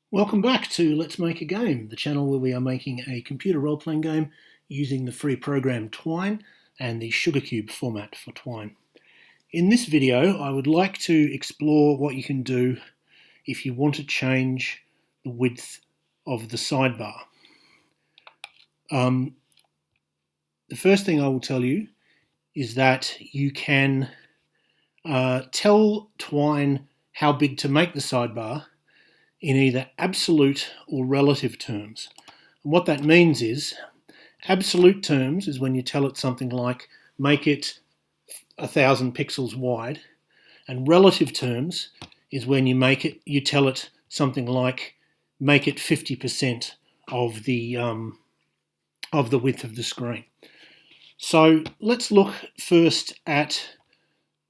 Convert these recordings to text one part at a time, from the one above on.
Welcome back to Let's Make a Game, the channel where we are making a computer role-playing game using the free program Twine and the Sugarcube format for Twine. In this video, I would like to explore what you can do if you want to change the width of the sidebar. The first thing I will tell you is that you can tell Twine how big to make the sidebar in either absolute or relative terms. And what that means is, absolute terms is when you tell it something like, make it 1,000 pixels wide, and relative terms is when you tell it something like, make it 50% of the width of the screen. So let's look first at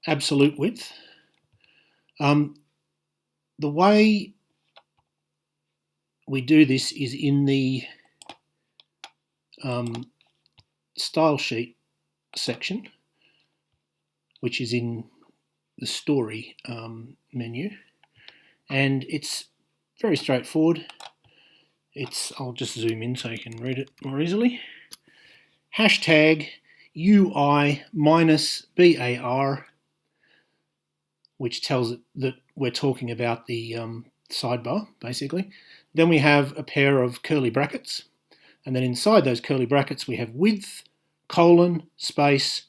absolute width. The way we do this is in the style sheet section, which is in the story menu, and it's very straightforward. I'll just zoom in so you can read it more easily. Hashtag UI minus BAR, which tells it that we're talking about the sidebar, basically. Then we have a pair of curly brackets, and then inside those curly brackets we have width, colon, space,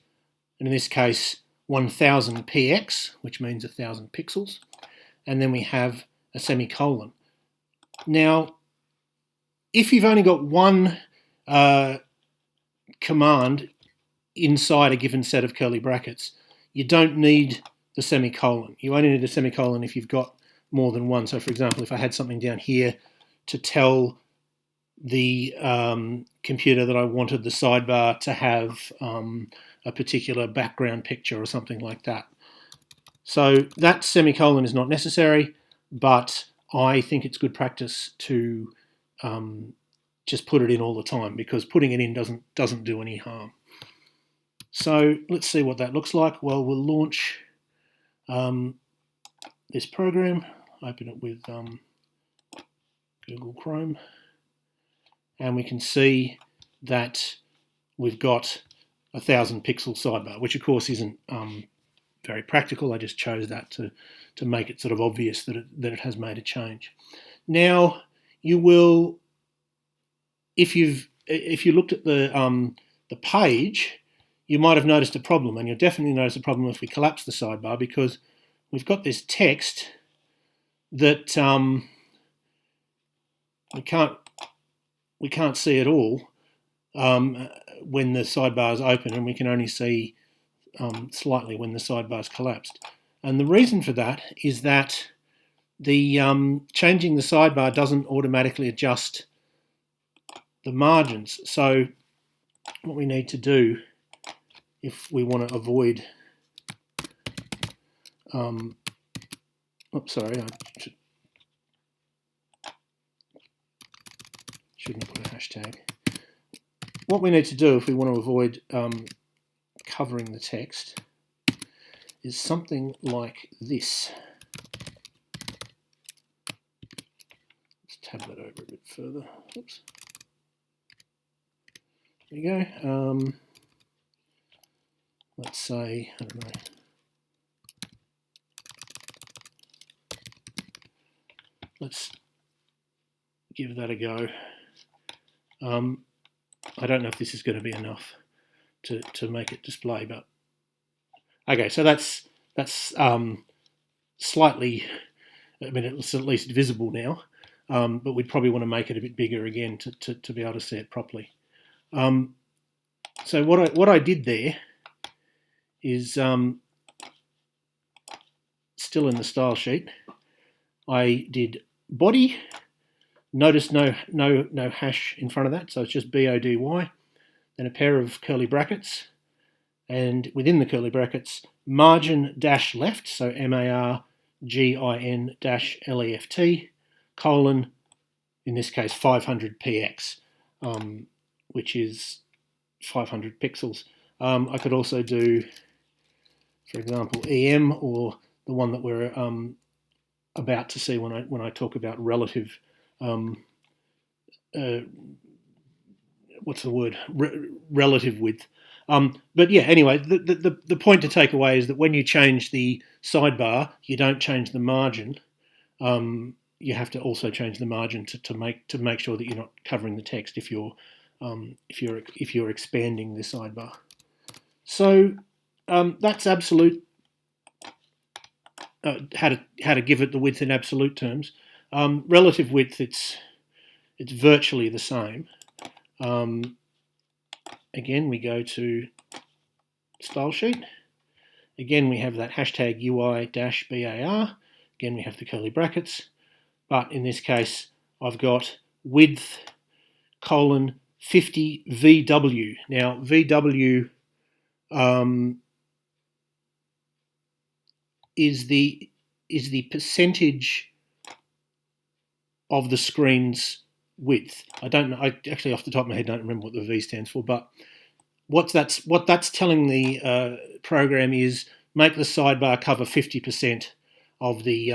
and in this case 1000 px, which means 1000 pixels, and then we have a semicolon. Now, if you've only got one command inside a given set of curly brackets, you don't need the semicolon. You only need a semicolon if you've got more than one. So for example, if I had something down here to tell the computer that I wanted the sidebar to have a particular background picture or something like that. So that semicolon is not necessary, but I think it's good practice to just put it in all the time, because putting it in doesn't do any harm. So let's see what that looks like. Well, we'll launch this program, open it with Google Chrome, and we can see that we've got 1000 pixel sidebar, which of course isn't very practical. I just chose that to make it sort of obvious that it has made a change. Now, you will, if you looked at the page, you might have noticed a problem, and you'll definitely notice a problem if we collapse the sidebar, because we've got this text that we can't see at all when the sidebar is open, and we can only see slightly when the sidebar is collapsed. And the reason for that is that the changing the sidebar doesn't automatically adjust the margins. So what we need to do, if we want to avoid oops, sorry, I shouldn't have put a hashtag. What we need to do if we want to avoid covering the text is something like this. Let's tab that over a bit further. Oops. There you go. Let's say, I don't know, let's give that a go. I don't know if this is going to be enough to make it display, but okay. So that's slightly. I mean, it's at least visible now, but we'd probably want to make it a bit bigger again to be able to see it properly. So what I did there is still in the style sheet. I did body. Notice no hash in front of that, so it's just BODY. Then a pair of curly brackets, and within the curly brackets, margin dash left, so MARGIN dash LEFT, colon, in this case 500 px, which is 500 pixels. I could also do, for example, EM, or the one that we're about to see when I talk about relative what's the word? Relative width. But yeah, anyway, the point to take away is that when you change the sidebar, you don't change the margin. You have to also change the margin to make sure that you're not covering the text if you're expanding the sidebar. So that's absolute. How to give it the width in absolute terms. Relative width, it's virtually the same. Again, we go to style sheet. Again, we have that hashtag UI-bar. Again, we have the curly brackets. But in this case, I've got width colon 50 VW. Now, VW is the percentage of the screen's width. I don't know. I actually, off the top of my head, don't remember what the V stands for. But what that's telling the program is make the sidebar cover 50% of the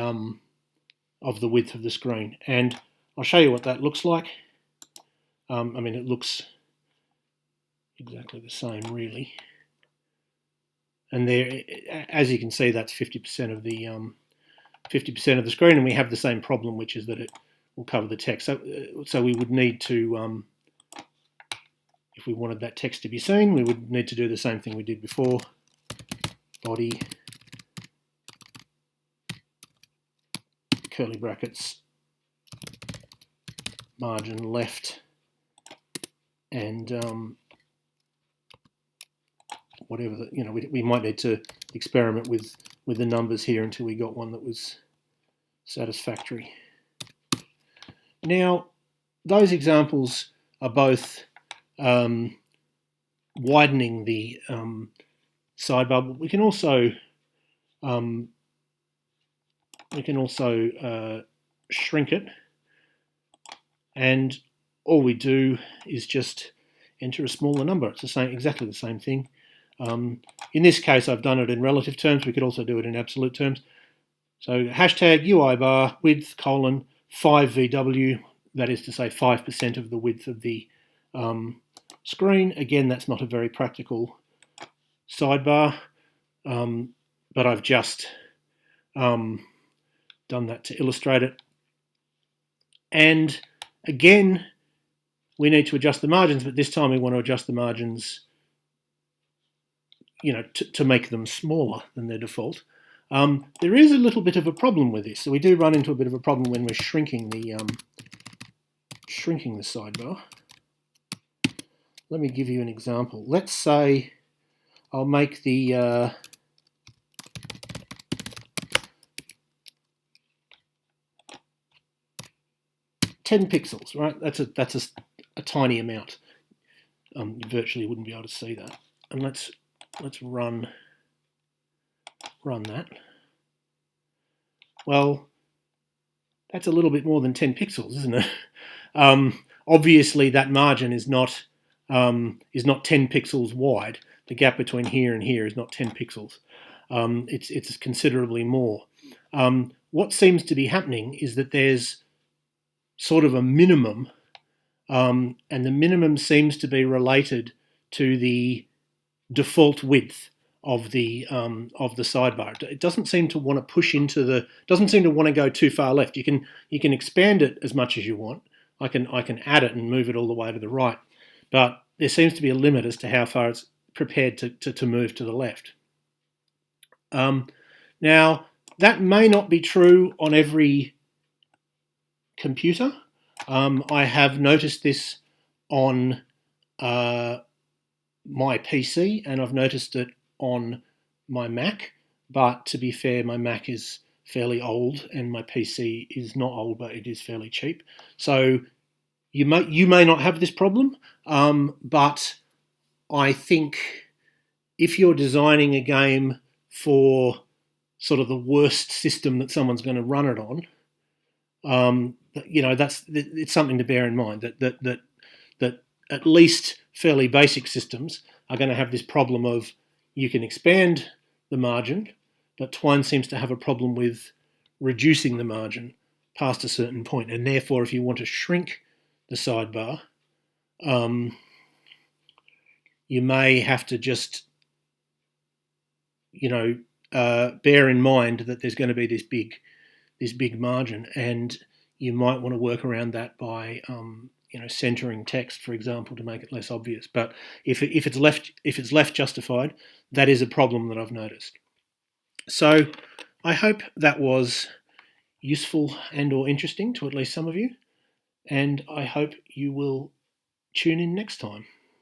width of the screen. And I'll show you what that looks like. I mean, it looks exactly the same, really. And there, as you can see, that's 50% of the 50% of the screen, and we have the same problem, which is that it will cover the text. So we would need to, if we wanted that text to be seen, we would need to do the same thing we did before. Body, curly brackets, margin left, and whatever we might need to experiment with the numbers here until we got one that was satisfactory. Now, those examples are both widening the sidebar, but we can also shrink it, and all we do is just enter a smaller number. It's exactly the same thing. In this case, I've done it in relative terms. We could also do it in absolute terms. So hashtag UI-bar width colon 5 VW, that is to say 5% of the width of the screen. Again, that's not a very practical sidebar, but I've just done that to illustrate it. And again, we need to adjust the margins, but this time we want to adjust the margins to make them smaller than their default. There is a little bit of a problem with this. So we do run into a bit of a problem when we're shrinking the sidebar. Let me give you an example. Let's say I'll make the 10 pixels, right? That's a tiny amount. You virtually wouldn't be able to see that. And let's run that. Well, that's a little bit more than 10 pixels, isn't it? Obviously, that margin is not 10 pixels wide. The gap between here and here is not 10 pixels. It's considerably more. What seems to be happening is that there's sort of a minimum, and the minimum seems to be related to the default width of the sidebar. It doesn't seem to want to push into doesn't seem to want to go too far left. You can expand it as much as you want. I can add it and move it all the way to the right, but there seems to be a limit as to how far it's prepared to move to the left. Now, that may not be true on every computer. I have noticed this on my PC, and I've noticed it on my Mac, but to be fair, my Mac is fairly old and my PC is not old, but it is fairly cheap. So you may not have this problem, but I think if you're designing a game for sort of the worst system that someone's going to run it on, it's something to bear in mind that at least fairly basic systems are going to have this problem of you can expand the margin, but Twine seems to have a problem with reducing the margin. past a certain point, and therefore if you want to shrink the sidebar, you may have to just, bear in mind that there's going to be this big margin, and you might want to work around that by centering text, for example, to make it less obvious. But if it's left justified, that is a problem that I've noticed. So I hope that was useful and or interesting to at least some of you, and I hope you will tune in next time.